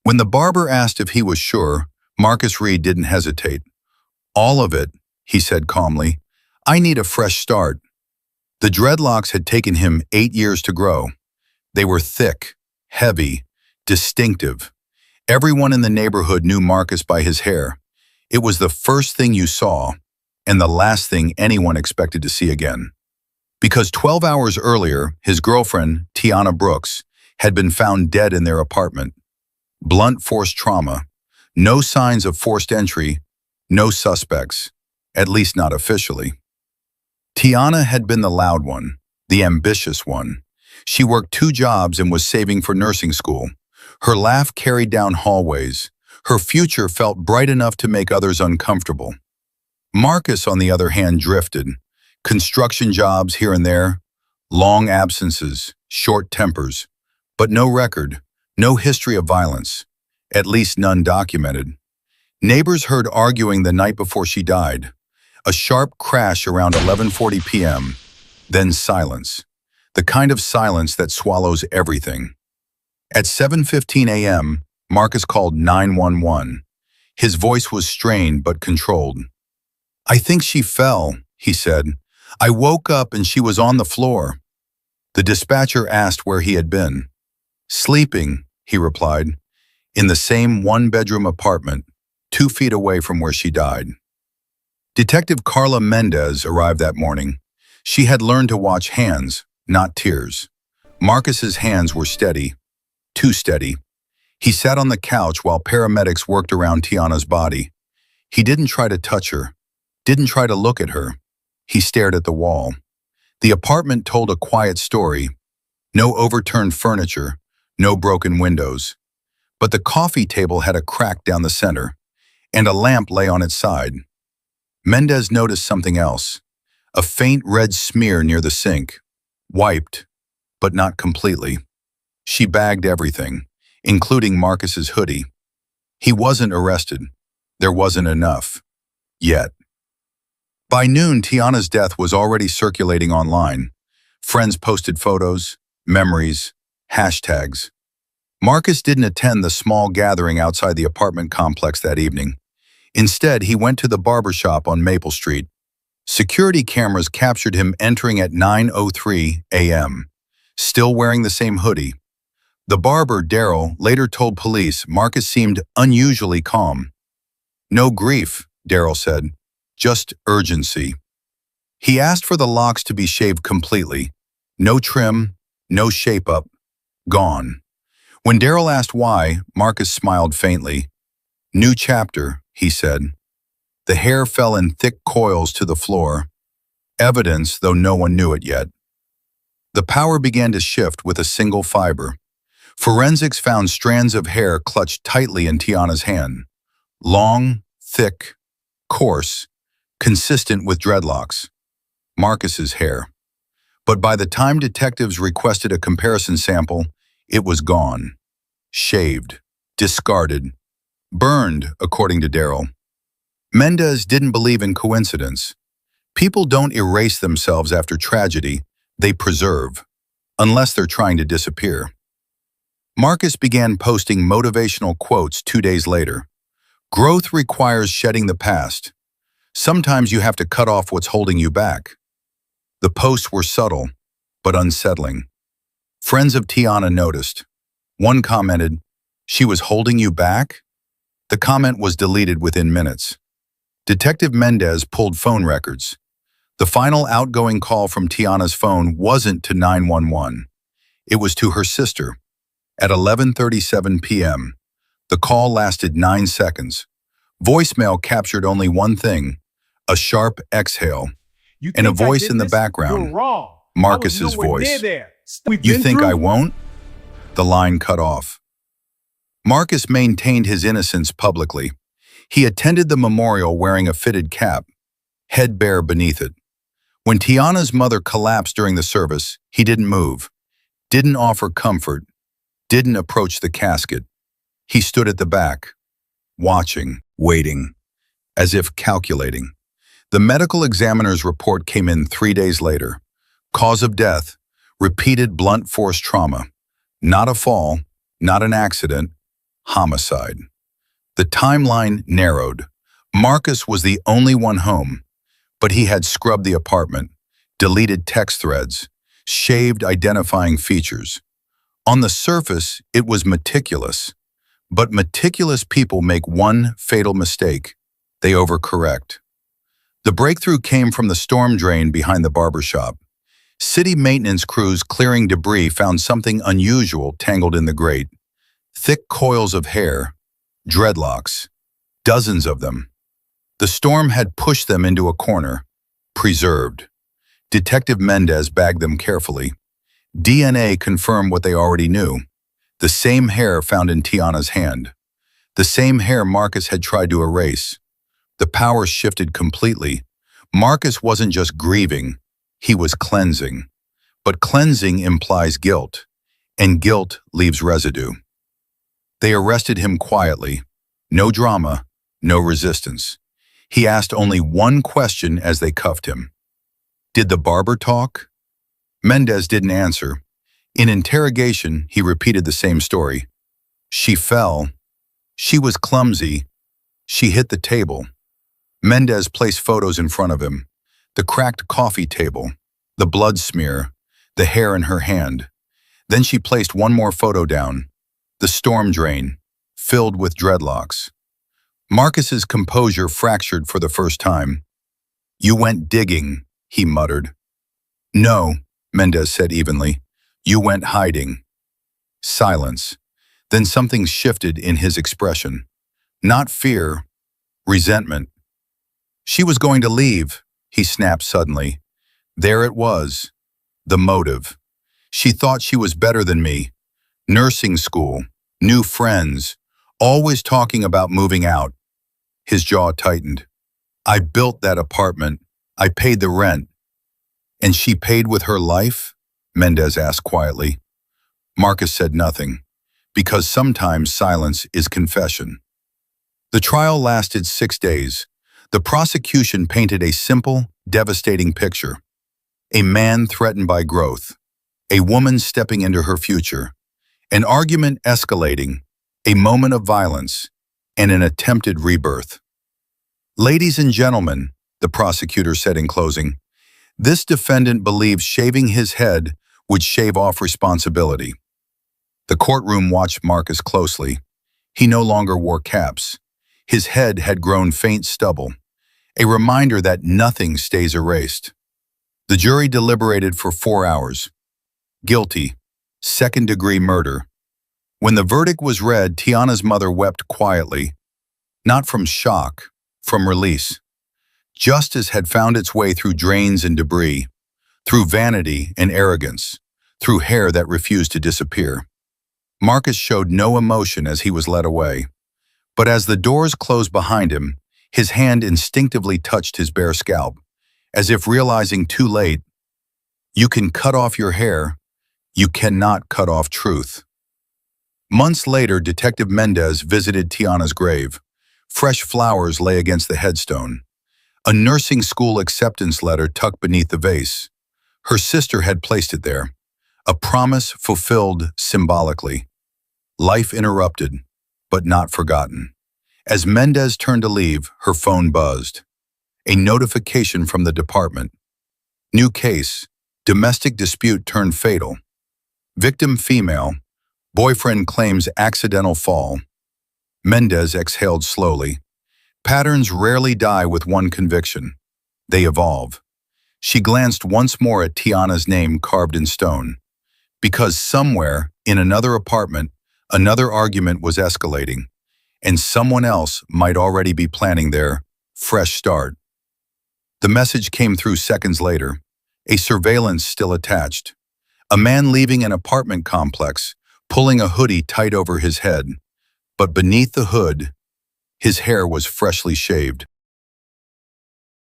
When the barber asked if he was sure, Marcus Reed didn't hesitate. "All of it," he said calmly. "I need a fresh start." The dreadlocks had taken him 8 years to grow. They were thick, heavy, distinctive. Everyone in the neighborhood knew Marcus by his hair. It was the first thing you saw, and the last thing anyone expected to see again. Because 12 hours earlier, his girlfriend, Tiana Brooks, had been found dead in their apartment. Blunt force trauma. No signs of forced entry. No suspects. At least not officially. Tiana had been the loud one, the ambitious one. She worked 2 jobs and was saving for nursing school. Her laugh carried down hallways. Her future felt bright enough to make others uncomfortable. Marcus, on the other hand, drifted. Construction jobs here and there, long absences, short tempers, but no record, no history of violence, at least none documented. Neighbors heard arguing the night before she died. A sharp crash around 11:40 p.m., then silence. The kind of silence that swallows everything. At 7:15 a.m., Marcus called 911. His voice was strained but controlled. "I think she fell," he said. "I woke up and she was on the floor." The dispatcher asked where he had been. "Sleeping," he replied, "in the same 1-bedroom apartment, 2 feet away from where she died." Detective Carla Mendez arrived that morning. She had learned to watch hands, not tears. Marcus's hands were steady, too steady. He sat on the couch while paramedics worked around Tiana's body. He didn't try to touch her, didn't try to look at her. He stared at the wall. The apartment told a quiet story. No overturned furniture, no broken windows. But the coffee table had a crack down the center, and a lamp lay on its side. Mendez noticed something else. A faint red smear near the sink. Wiped, but not completely. She bagged everything, including Marcus's hoodie. He wasn't arrested. There wasn't enough. Yet. By noon, Tiana's death was already circulating online. Friends posted photos, memories, hashtags. Marcus didn't attend the small gathering outside the apartment complex that evening. Instead, he went to the barbershop on Maple Street. Security cameras captured him entering at 9:03 a.m., still wearing the same hoodie. The barber, Daryl, later told police Marcus seemed unusually calm. "No grief," Daryl said, "just urgency." He asked for the locks to be shaved completely. No trim, no shape-up, gone. When Daryl asked why, Marcus smiled faintly. "New chapter," he said. The hair fell in thick coils to the floor. Evidence, though no one knew it yet. The power began to shift with a single fiber. Forensics found strands of hair clutched tightly in Tiana's hand. Long, thick, coarse, consistent with dreadlocks. Marcus's hair. But by the time detectives requested a comparison sample, it was gone. Shaved, discarded, burned, according to Daryl. Mendez didn't believe in coincidence. People don't erase themselves after tragedy, they preserve, unless they're trying to disappear. Marcus began posting motivational quotes 2 days later. Growth requires shedding the past. Sometimes you have to cut off what's holding you back. The posts were subtle, but unsettling. Friends of Tiana noticed. One commented, "She was holding you back?" The comment was deleted within minutes. Detective Mendez pulled phone records. The final outgoing call from Tiana's phone wasn't to 911. It was to her sister. At 11:37 p.m., the call lasted 9 seconds. Voicemail captured only one thing, a sharp exhale, and a voice in the background, Marcus's voice. "You think I won't?" The line cut off. Marcus maintained his innocence publicly. He attended the memorial wearing a fitted cap, head bare beneath it. When Tiana's mother collapsed during the service, he didn't move, didn't offer comfort, didn't approach the casket. He stood at the back, watching, waiting, as if calculating. The medical examiner's report came in 3 days later. Cause of death, repeated blunt force trauma. Not a fall, not an accident, homicide. The timeline narrowed. Marcus was the only one home, but he had scrubbed the apartment, deleted text threads, shaved identifying features. On the surface, it was meticulous, but meticulous people make one fatal mistake. They overcorrect. The breakthrough came from the storm drain behind the barber shop. City maintenance crews clearing debris found something unusual tangled in the grate. Thick coils of hair, dreadlocks, dozens of them. The storm had pushed them into a corner, preserved. Detective Mendez bagged them carefully. DNA confirmed what they already knew. The same hair found in Tiana's hand. The same hair Marcus had tried to erase. The power shifted completely. Marcus wasn't just grieving, he was cleansing. But cleansing implies guilt, and guilt leaves residue. They arrested him quietly. No drama, no resistance. He asked only one question as they cuffed him. Did the barber talk? Mendez didn't answer. In interrogation, he repeated the same story. She fell. She was clumsy. She hit the table. Mendez placed photos in front of him. The cracked coffee table, the blood smear, the hair in her hand. Then she placed one more photo down. The storm drain, filled with dreadlocks. Marcus's composure fractured for the first time. You went digging, he muttered. No, Mendez said evenly. You went hiding. Silence. Then something shifted in his expression. Not fear, resentment. She was going to leave, he snapped suddenly. There it was. The motive. She thought she was better than me. Nursing school, new friends, always talking about moving out. His jaw tightened. I built that apartment. I paid the rent. And she paid with her life? Mendez asked quietly. Marcus said nothing, because sometimes silence is confession. The trial lasted 6 days. The prosecution painted a simple, devastating picture. A man threatened by growth. A woman stepping into her future. An argument escalating. A moment of violence. And an attempted rebirth. Ladies and gentlemen, the prosecutor said in closing, this defendant believes shaving his head would shave off responsibility. The courtroom watched Marcus closely. He no longer wore caps. His head had grown faint stubble, a reminder that nothing stays erased. The jury deliberated for 4 hours. Guilty, second-degree murder. When the verdict was read, Tiana's mother wept quietly, not from shock, from release. Justice had found its way through drains and debris, through vanity and arrogance, through hair that refused to disappear. Marcus showed no emotion as he was led away. But as the doors closed behind him, his hand instinctively touched his bare scalp, as if realizing too late, you can cut off your hair, you cannot cut off truth. Months later, Detective Mendez visited Tiana's grave. Fresh flowers lay against the headstone. A nursing school acceptance letter tucked beneath the vase. Her sister had placed it there, a promise fulfilled symbolically. Life interrupted, but not forgotten. As Mendez turned to leave, her phone buzzed. A notification from the department. New case, domestic dispute turned fatal. Victim female, boyfriend claims accidental fall. Mendez exhaled slowly. Patterns rarely die with one conviction. They evolve. She glanced once more at Tiana's name carved in stone. Because somewhere, in another apartment, another argument was escalating, and someone else might already be planning their fresh start. The message came through seconds later, a surveillance still attached. A man leaving an apartment complex, pulling a hoodie tight over his head. But beneath the hood, his hair was freshly shaved.